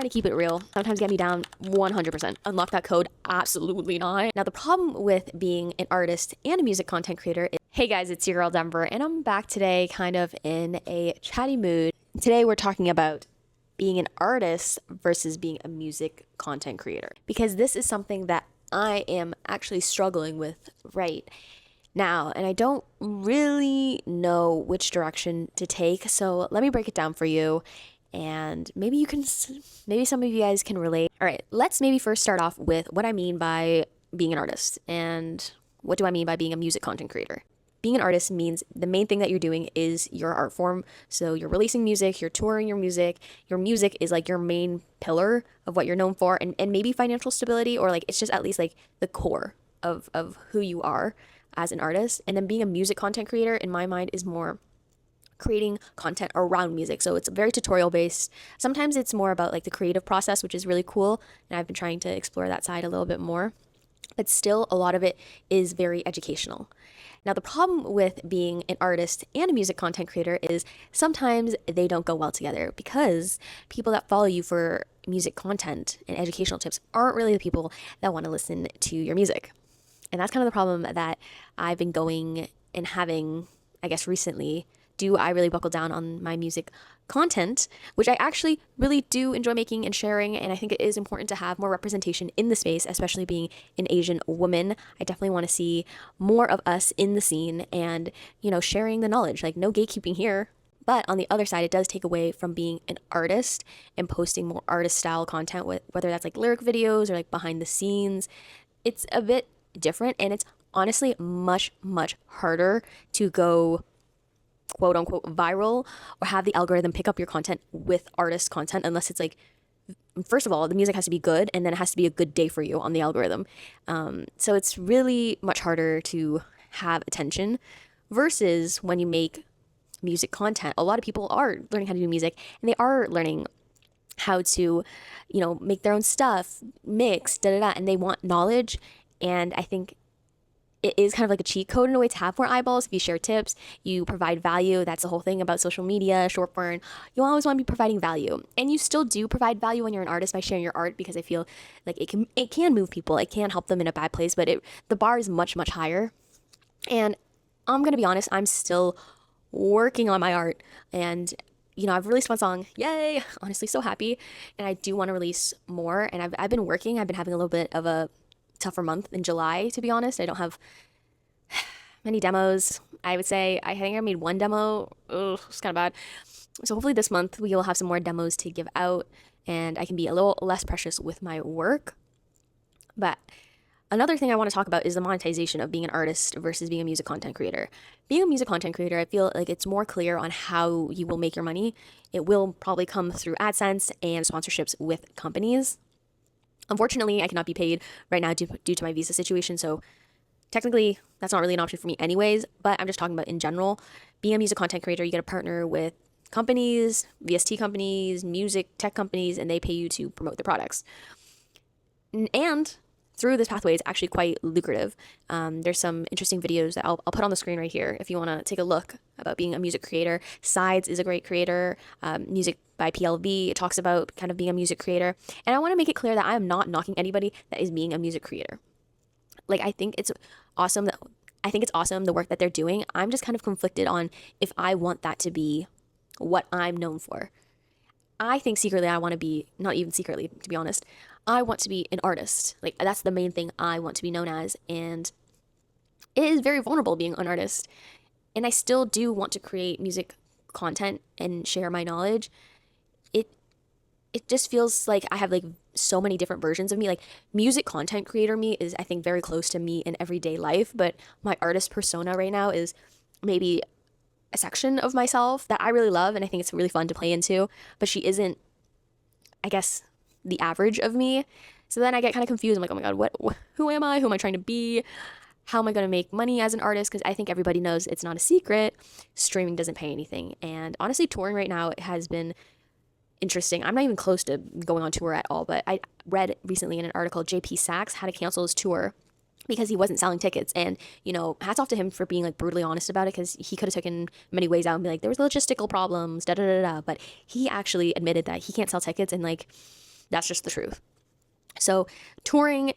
trying to keep it real. Sometimes get me down 100%. Unlock that code? Absolutely not. Now, the problem with being an artist and a music content creator is, hey guys, it's your girl Denver, and I'm back today kind of in a chatty mood. Today we're talking about being an artist versus being a music content creator, because this is something that I am actually struggling with right now, and I don't really know which direction to take. So let me break it down for you, and maybe some of you guys can relate. All right, let's maybe first start off with what I mean by being an artist and what do I mean by being a music content creator. Being an artist means the main thing that you're doing is your art form. So you're releasing music, you're touring your music. Your music is like your main pillar of what you're known for, and maybe financial stability, or like it's just at least like the core of who you are as an artist. And then being a music content creator, in my mind, is more creating content around music. So it's very tutorial based. Sometimes it's more about like the creative process, which is really cool. And I've been trying to explore that side a little bit more. But still, a lot of it is very educational. Now, the problem with being an artist and a music content creator is sometimes they don't go well together, because people that follow you for music content and educational tips aren't really the people that want to listen to your music. And that's kind of the problem that I've been going and having, I guess, recently. Do I really buckle down on my music content, which I actually really do enjoy making and sharing, and I think it is important to have more representation in the space, especially being an Asian woman. I definitely want to see more of us in the scene and, sharing the knowledge, like no gatekeeping here. But on the other side, it does take away from being an artist and posting more artist style content, whether that's like lyric videos or like behind the scenes. It's a bit different, and it's honestly much, much harder to go quote unquote viral or have the algorithm pick up your content with artist content, unless it's like, first of all, the music has to be good, and then it has to be a good day for you on the algorithm. So it's really much harder to have attention versus when you make music content. A lot of people are learning how to do music, and they are learning how to, make their own stuff, mix, and they want knowledge. And I think it is kind of like a cheat code in a way to have more eyeballs. If you share tips, you provide value. That's the whole thing about social media, short burn. You always want to be providing value. And you still do provide value when you're an artist by sharing your art, because I feel like it can move people. It can help them in a bad place, but the bar is much, much higher. And I'm going to be honest, I'm still working on my art. And, I've released one song. Yay! Honestly, so happy. And I do want to release more. And I've been working. I've been having a little bit of a tougher month in July, to be honest. I don't have many demos. I would say I think I made one demo. It's kind of bad. So hopefully this month we will have some more demos to give out, and I can be a little less precious with my work. But another thing I want to talk about is the monetization of being an artist versus being a music content creator. Being a music content creator, I feel like it's more clear on how you will make your money. It will probably come through AdSense and sponsorships with companies. Unfortunately, I cannot be paid right now due to my visa situation, so technically that's not really an option for me anyways, but I'm just talking about in general. Being a music content creator, you get a partner with companies, VST companies, music tech companies, and they pay you to promote their products. And through this pathway, it's actually quite lucrative. There's some interesting videos that I'll put on the screen right here if you want to take a look about being a music creator. Sides is a great creator. Music by PLV, it talks about kind of being a music creator. And I want to make it clear that I am not knocking anybody that is being a music creator. Like, I think it's awesome the work that they're doing. I'm just kind of conflicted on if I want that to be what I'm known for. I think secretly I want to be, not even secretly, to be honest, I want to be an artist. Like, that's the main thing I want to be known as. And it is very vulnerable being an artist. And I still do want to create music content and share my knowledge. It just feels like I have like so many different versions of me. Like, music content creator me is, I think, very close to me in everyday life, but my artist persona right now is maybe a section of myself that I really love, and I think it's really fun to play into, but she isn't, I guess, the average of me. So then I get kind of confused. I'm like, oh my God, who am I? Who am I trying to be? How am I going to make money as an artist? Because I think everybody knows it's not a secret. Streaming doesn't pay anything. And honestly, touring right now has been interesting. I'm not even close to going on tour at all, but I read recently in an article, JP Sachs had to cancel his tour because he wasn't selling tickets. And, hats off to him for being like brutally honest about it, because he could have taken many ways out and be like, there was logistical problems, But he actually admitted that he can't sell tickets, and like, That's just the truth. So touring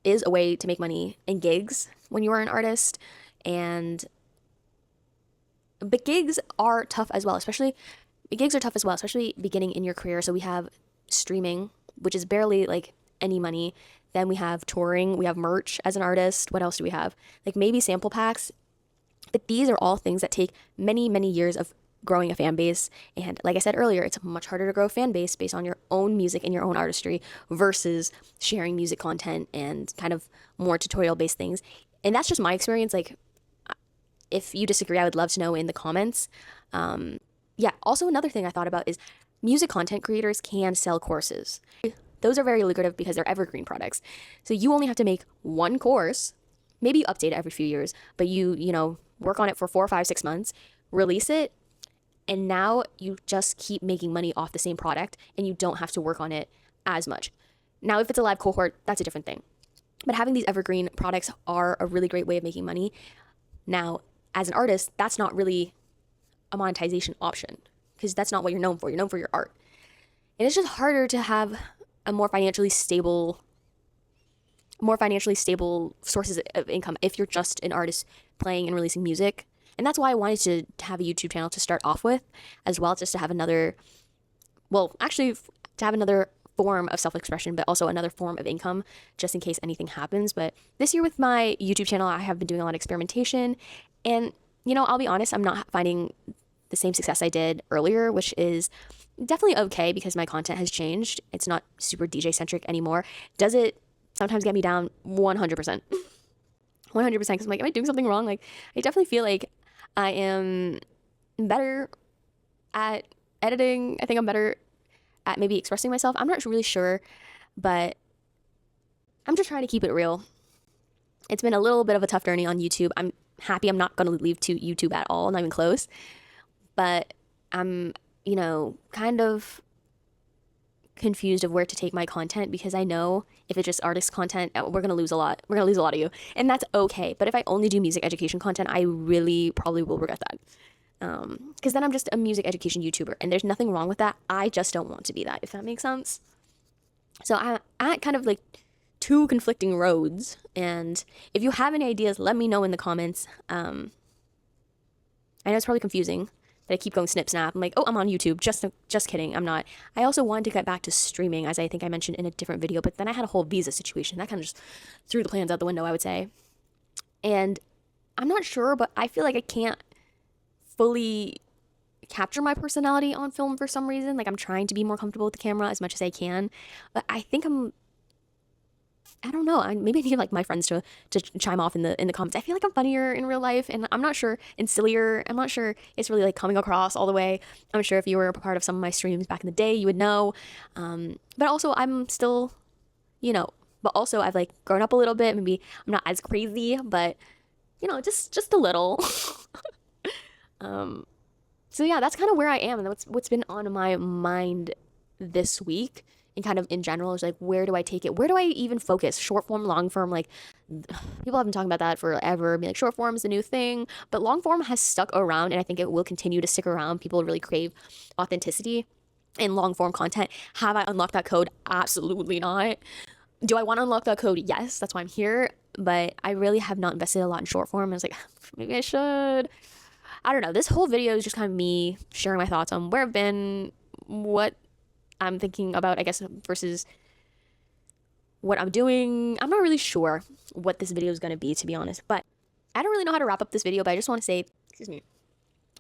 is a way to make money in gigs when you are an artist, but gigs are tough as well, especially beginning in your career. So we have streaming, which is barely like any money. Then we have touring, we have merch as an artist. What else do we have? Like maybe sample packs. But these are all things that take many, many years of growing a fan base. And like I said earlier, it's much harder to grow a fan base based on your own music and your own artistry versus sharing music content and kind of more tutorial based things. And that's just my experience. Like, if you disagree, I would love to know in the comments. Yeah, also another thing I thought about is music content creators can sell courses. Those are very lucrative because they're evergreen products. So you only have to make one course, maybe you update it every few years, but you know, work on it for 4, 5, 6 months, release it, and now you just keep making money off the same product and you don't have to work on it as much. Now, if it's a live cohort, that's a different thing. But having these evergreen products are a really great way of making money. Now, as an artist, that's not really a monetization option because that's not what you're known for. You're known for your art. And it's just harder to have a more financially stable sources of income if you're just an artist playing and releasing music. And that's why I wanted to have a YouTube channel to start off with as well, just to have another form of self-expression, but also another form of income just in case anything happens. But this year with my YouTube channel, I have been doing a lot of experimentation. And, you know, I'll be honest, I'm not finding the same success I did earlier, which is definitely okay because my content has changed. It's not super DJ centric anymore. Does it sometimes get me down? 100%. 100% because I'm like, am I doing something wrong? Like, I definitely feel like I am better at editing. I think I'm better at maybe expressing myself. I'm not really sure, but I'm just trying to keep it real. It's been a little bit of a tough journey on YouTube. I'm happy I'm not going to leave to YouTube at all, not even close. But I'm, you know, kind of confused of where to take my content because I know if it's just artist content, we're going to lose a lot. We're going to lose a lot of you. And that's okay. But if I only do music education content, I really probably will regret that. Because then I'm just a music education YouTuber and there's nothing wrong with that. I just don't want to be that, if that makes sense. So I'm at kind of like two conflicting roads. And if you have any ideas, let me know in the comments. I know it's probably confusing that I keep going snip snap. I'm like, oh, I'm on YouTube. Just kidding. I'm not. I also wanted to get back to streaming, as I think I mentioned in a different video, but then I had a whole visa situation. That kind of just threw the plans out the window, I would say. And I'm not sure, but I feel like I can't fully capture my personality on film for some reason. Like I'm trying to be more comfortable with the camera as much as I can, but I think I don't know. Maybe I need like my friends to chime off in the comments. I feel like I'm funnier in real life, and I'm not sure, and sillier. I'm not sure it's really like coming across all the way. I'm sure if you were a part of some of my streams back in the day, you would know. But also I'm still, you know. But also I've like grown up a little bit. Maybe I'm not as crazy, but you know, just a little. So yeah, that's kind of where I am, and what's been on my mind this week. And kind of in general is like, where do I take it? Where do I even focus? Short form, long form, like people have been talking about that forever. Be like, short form is the new thing, but long form has stuck around, and I think it will continue to stick around. People really crave authenticity in long form content. Have I unlocked that code? Absolutely not. Do I want to unlock that code? Yes, that's why I'm here. But I really have not invested a lot in short form. I was like, maybe I should. I don't know. This whole video is just kind of me sharing my thoughts on where I've been, what I'm thinking about, I guess, versus what I'm doing. I'm not really sure what this video is going to be, to be honest, but I don't really know how to wrap up this video, but I just want to say, excuse me,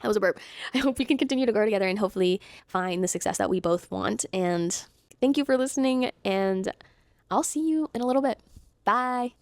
that was a burp. I hope we can continue to grow together and hopefully find the success that we both want. And thank you for listening, and I'll see you in a little bit. Bye.